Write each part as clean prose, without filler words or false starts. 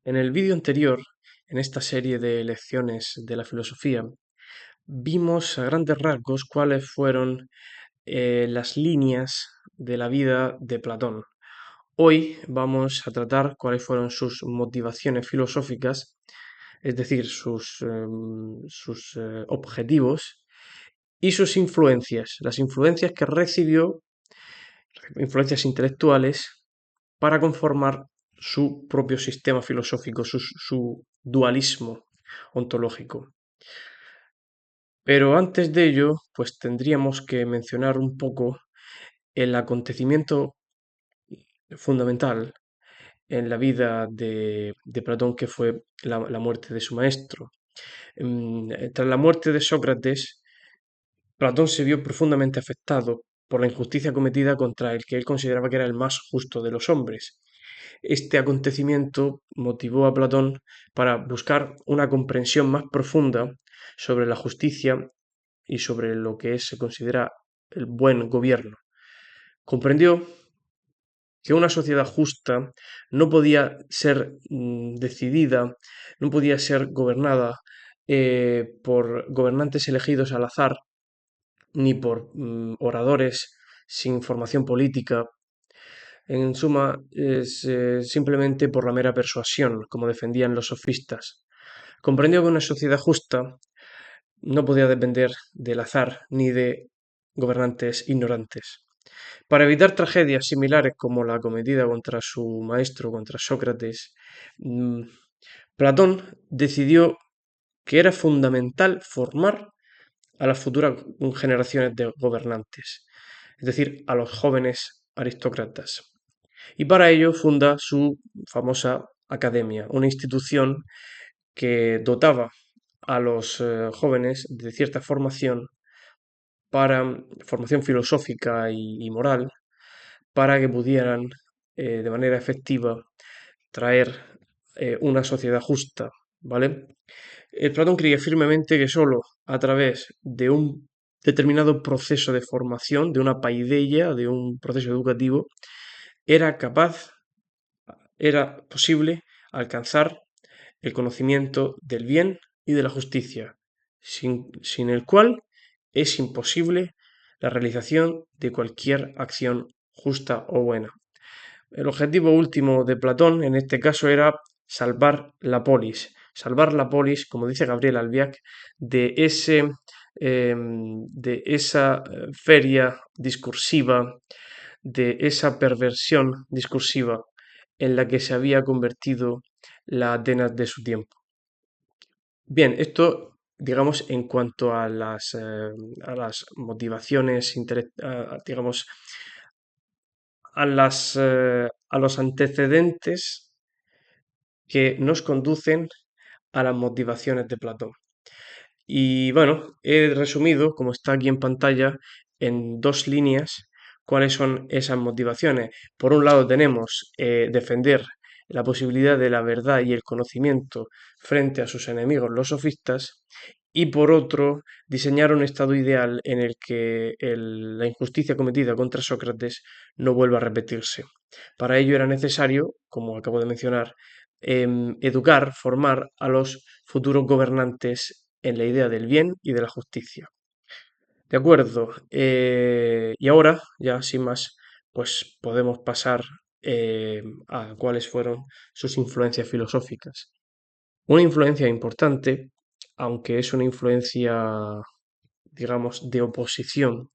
En el vídeo anterior, en esta serie de lecciones de la filosofía, vimos a grandes rasgos cuáles fueron las líneas de la vida de Platón. Hoy vamos a tratar cuáles fueron sus motivaciones filosóficas, es decir, sus objetivos y sus influencias, las influencias que recibió, influencias intelectuales, para conformar su propio sistema filosófico, su dualismo ontológico. Pero antes de ello, pues tendríamos que mencionar un poco el acontecimiento fundamental en la vida de Platón, que fue la muerte de su maestro. Tras la muerte de Sócrates, Platón se vio profundamente afectado por la injusticia cometida contra el que él consideraba que era el más justo de los hombres. Este acontecimiento motivó a Platón para buscar una comprensión más profunda sobre la justicia y sobre lo que se considera el buen gobierno. Comprendió que una sociedad justa no podía ser decidida, no podía ser gobernada por gobernantes elegidos al azar, ni por oradores sin formación política. En suma, es simplemente por la mera persuasión, como defendían los sofistas. Comprendió que una sociedad justa no podía depender del azar ni de gobernantes ignorantes. Para evitar tragedias similares como la cometida contra su maestro, contra Sócrates, mm, Platón decidió que era fundamental formar a las futuras generaciones de gobernantes, es decir, a los jóvenes aristócratas. Y para ello funda su famosa academia, una institución que dotaba a los jóvenes de cierta formación para formación filosófica y moral, para que pudieran de manera efectiva traer una sociedad justa, ¿vale? Platón creía firmemente que sólo a través de un determinado proceso de formación, de una paideia, de un proceso educativo, era capaz, era posible alcanzar el conocimiento del bien y de la justicia, sin el cual es imposible la realización de cualquier acción justa o buena. El objetivo último de Platón en este caso era salvar la polis, como dice Gabriel Albiac, de esa feria discursiva, de esa perversión discursiva en la que se había convertido la Atenas de su tiempo. Bien, esto, digamos, en cuanto a las motivaciones, digamos, a los antecedentes que nos conducen a las motivaciones de Platón. Y bueno, he resumido, como está aquí en pantalla, en dos líneas cuáles son esas motivaciones. Por un lado tenemos defender la posibilidad de la verdad y el conocimiento frente a sus enemigos, los sofistas, y por otro, diseñar un estado ideal en el que la injusticia cometida contra Sócrates no vuelva a repetirse. Para ello era necesario, como acabo de mencionar, educar, formar a los futuros gobernantes en la idea del bien y de la justicia. De acuerdo. Y ahora, ya sin más, pues podemos pasar a cuáles fueron sus influencias filosóficas. Una influencia importante, aunque es una influencia, digamos, de oposición,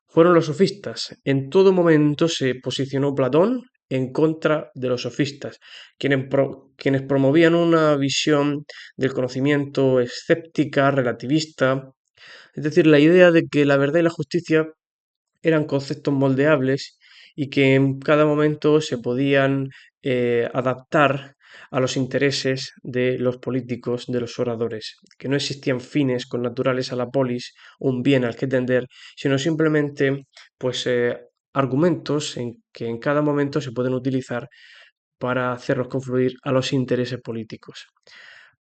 fueron los sofistas. En todo momento se posicionó Platón en contra de los sofistas, quienes promovían una visión del conocimiento escéptica, relativista, es decir, la idea de que la verdad y la justicia eran conceptos moldeables y que en cada momento se podían adaptar a los intereses de los políticos, de los oradores, que no existían fines connaturales a la polis, un bien al que tender, sino simplemente pues argumentos que en cada momento se pueden utilizar para hacerlos confluir a los intereses políticos.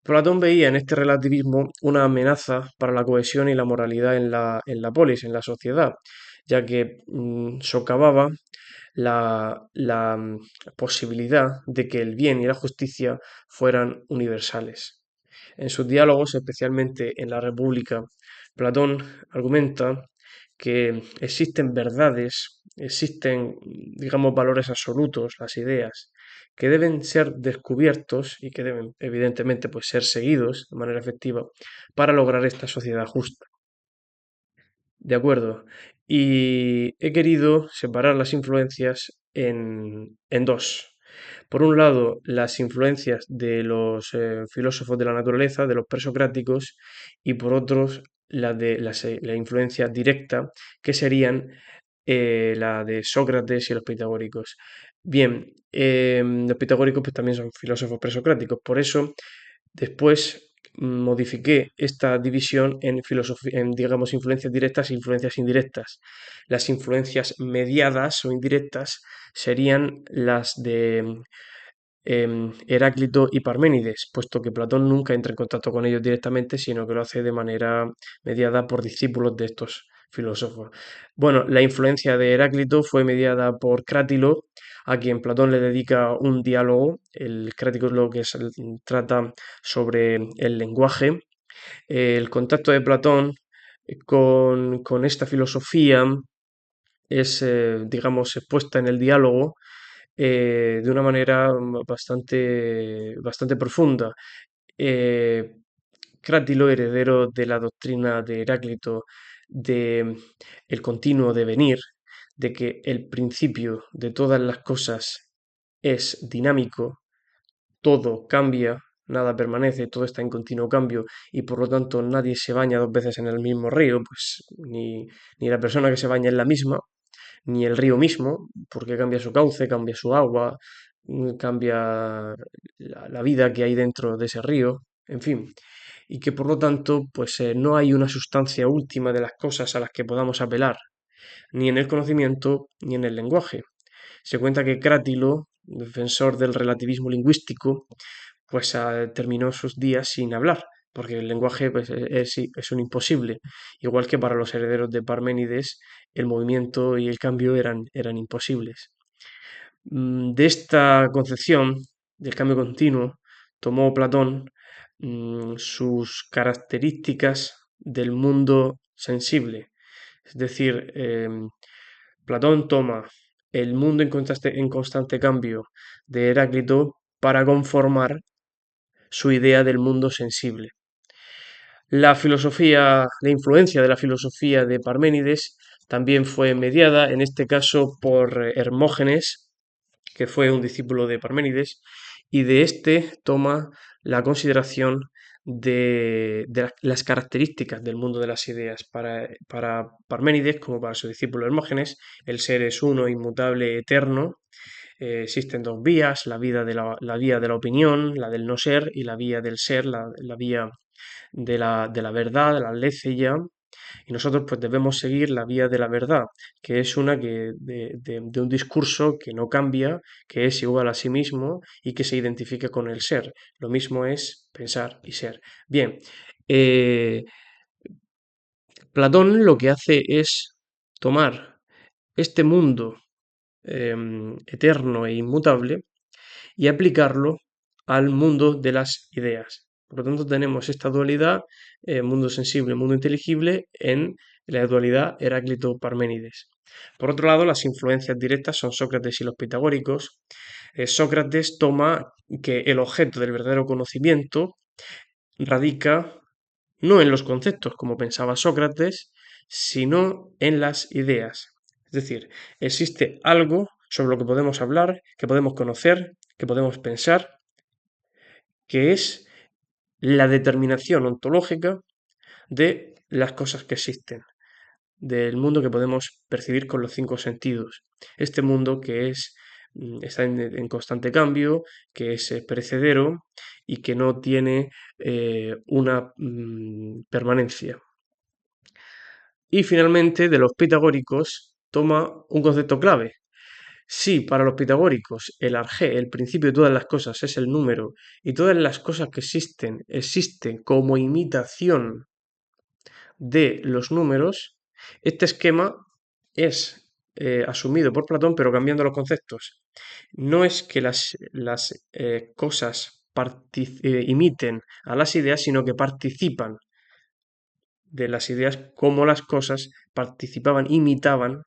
Platón veía en este relativismo una amenaza para la cohesión y la moralidad en la polis, en la sociedad, ya que socavaba la posibilidad de que el bien y la justicia fueran universales. En sus diálogos, especialmente en la República, Platón argumenta que existen verdades, existen, digamos, valores absolutos, las ideas, que deben ser descubiertos y que deben, evidentemente, pues, ser seguidos de manera efectiva para lograr esta sociedad justa. De acuerdo. Y he querido separar las influencias en dos. Por un lado, las influencias de los filósofos de la naturaleza, de los presocráticos, y por otros, la influencia directa, que serían la de Sócrates y los pitagóricos. Bien, los pitagóricos pues, también son filósofos presocráticos, por eso después modifiqué esta división en filosofía, en, digamos, influencias directas e influencias indirectas. Las influencias mediadas o indirectas serían las de Heráclito y Parménides, puesto que Platón nunca entra en contacto con ellos directamente, sino que lo hace de manera mediada por discípulos de estos filósofos. Bueno, la influencia de Heráclito fue mediada por Crátilo, a quien Platón le dedica un diálogo. El Crático es lo que trata sobre el lenguaje. El contacto de Platón con esta filosofía es, digamos, expuesta en el diálogo de una manera bastante profunda. Eh, Crátilo, heredero de la doctrina de Heráclito de el continuo devenir, de que el principio de todas las cosas es dinámico, todo cambia, nada permanece, todo está en continuo cambio y por lo tanto nadie se baña dos veces en el mismo río, pues ni la persona que se baña en la misma, ni el río mismo, porque cambia su cauce, cambia su agua, cambia la vida que hay dentro de ese río, en fin, y que por lo tanto, pues no hay una sustancia última de las cosas a las que podamos apelar, ni en el conocimiento ni en el lenguaje. Se cuenta que Crátilo, defensor del relativismo lingüístico, pues terminó sus días sin hablar, porque el lenguaje pues, es un imposible. Igual que para los herederos de Parménides, el movimiento y el cambio eran imposibles. De esta concepción del cambio continuo tomó Platón sus características del mundo sensible. Es decir, Platón toma el mundo en constante cambio de Heráclito para conformar su idea del mundo sensible. La influencia de la filosofía de Parménides también fue mediada, en este caso por Hermógenes, que fue un discípulo de Parménides, y de este toma la consideración de las características del mundo de las ideas. Para Parménides, como para su discípulo Hermógenes, el ser es uno, inmutable, eterno. Existen dos vías, la vía de la opinión, la del no ser, y la vía del ser, la vía de la verdad, de la aletheia, y nosotros pues debemos seguir la vía de la verdad, que es una de un discurso que no cambia, que es igual a sí mismo y que se identifica con el ser. Lo mismo es pensar y ser. Bien, eh, Platón lo que hace es tomar este mundo eterno e inmutable y aplicarlo al mundo de las ideas. Por lo tanto, tenemos esta dualidad, mundo sensible, mundo inteligible, en la dualidad Heráclito-Parménides. Por otro lado, las influencias directas son Sócrates y los pitagóricos. Sócrates toma que el objeto del verdadero conocimiento radica no en los conceptos, como pensaba Sócrates, sino en las ideas. Es decir, existe algo sobre lo que podemos hablar, que podemos conocer, que podemos pensar, que es la determinación ontológica de las cosas que existen, del mundo que podemos percibir con los cinco sentidos. Este mundo que está en constante cambio, que es perecedero y que no tiene una permanencia. Y finalmente, de los pitagóricos, toma un concepto clave. Si para los pitagóricos el arjé, el principio de todas las cosas, es el número y todas las cosas que existen como imitación de los números, este esquema es asumido por Platón, pero cambiando los conceptos. No es que las cosas imiten a las ideas, sino que participan de las ideas como las cosas participaban, imitaban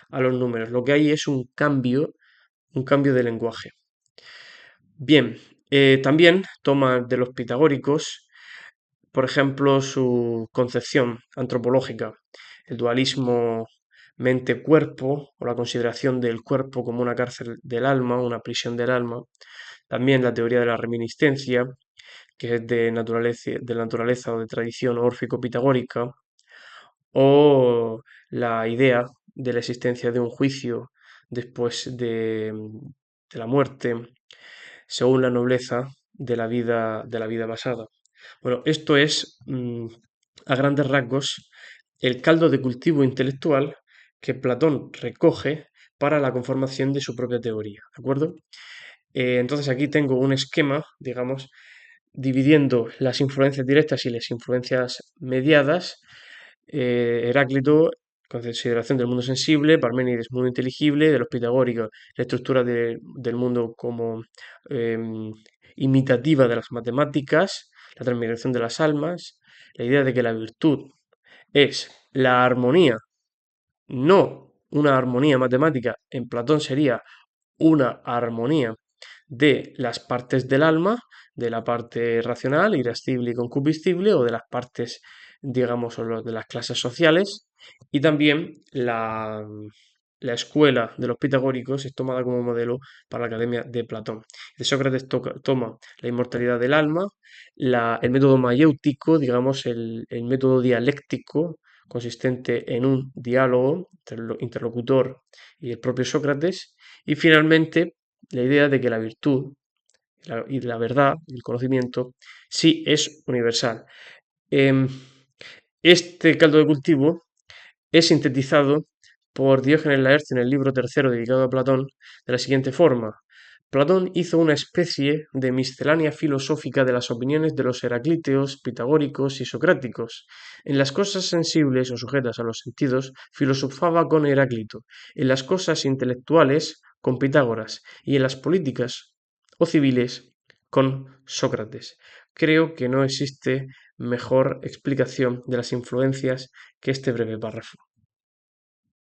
a los números. Lo que hay es un cambio de lenguaje. Bien, también toma de los pitagóricos, por ejemplo, su concepción antropológica, el dualismo mente-cuerpo o la consideración del cuerpo como una cárcel del alma, una prisión del alma. También la teoría de la reminiscencia, que es de naturaleza o de tradición órfico-pitagórica, o la idea de la existencia de un juicio después de la muerte, según la nobleza de la vida pasada. Bueno, esto es, a grandes rasgos, el caldo de cultivo intelectual que Platón recoge para la conformación de su propia teoría, ¿de acuerdo? Entonces aquí tengo un esquema, digamos, dividiendo las influencias directas y las influencias mediadas. Heráclito, consideración del mundo sensible; Parménides, mundo inteligible; de los pitagóricos, la estructura del mundo como imitativa de las matemáticas, la transmigración de las almas, la idea de que la virtud es la armonía, no una armonía matemática, en Platón sería una armonía de las partes del alma, de la parte racional, irascible y concupiscible, o de las partes, digamos, o de las clases sociales, y también la escuela de los pitagóricos es tomada como modelo para la Academia de Platón. De Sócrates toma la inmortalidad del alma, el método mayéutico, digamos, el método dialéctico, consistente en un diálogo entre el interlocutor y el propio Sócrates, y finalmente la idea de que la virtud y la verdad, el conocimiento, sí es universal. Em, este caldo de cultivo es sintetizado por Diógenes Laercio en el libro tercero dedicado a Platón de la siguiente forma. Platón hizo una especie de miscelánea filosófica de las opiniones de los heraclíteos, pitagóricos y socráticos. En las cosas sensibles o sujetas a los sentidos, filosofaba con Heráclito; en las cosas intelectuales, con Pitágoras; y en las políticas o civiles, con Sócrates. Creo que no existe mejor explicación de las influencias que este breve párrafo.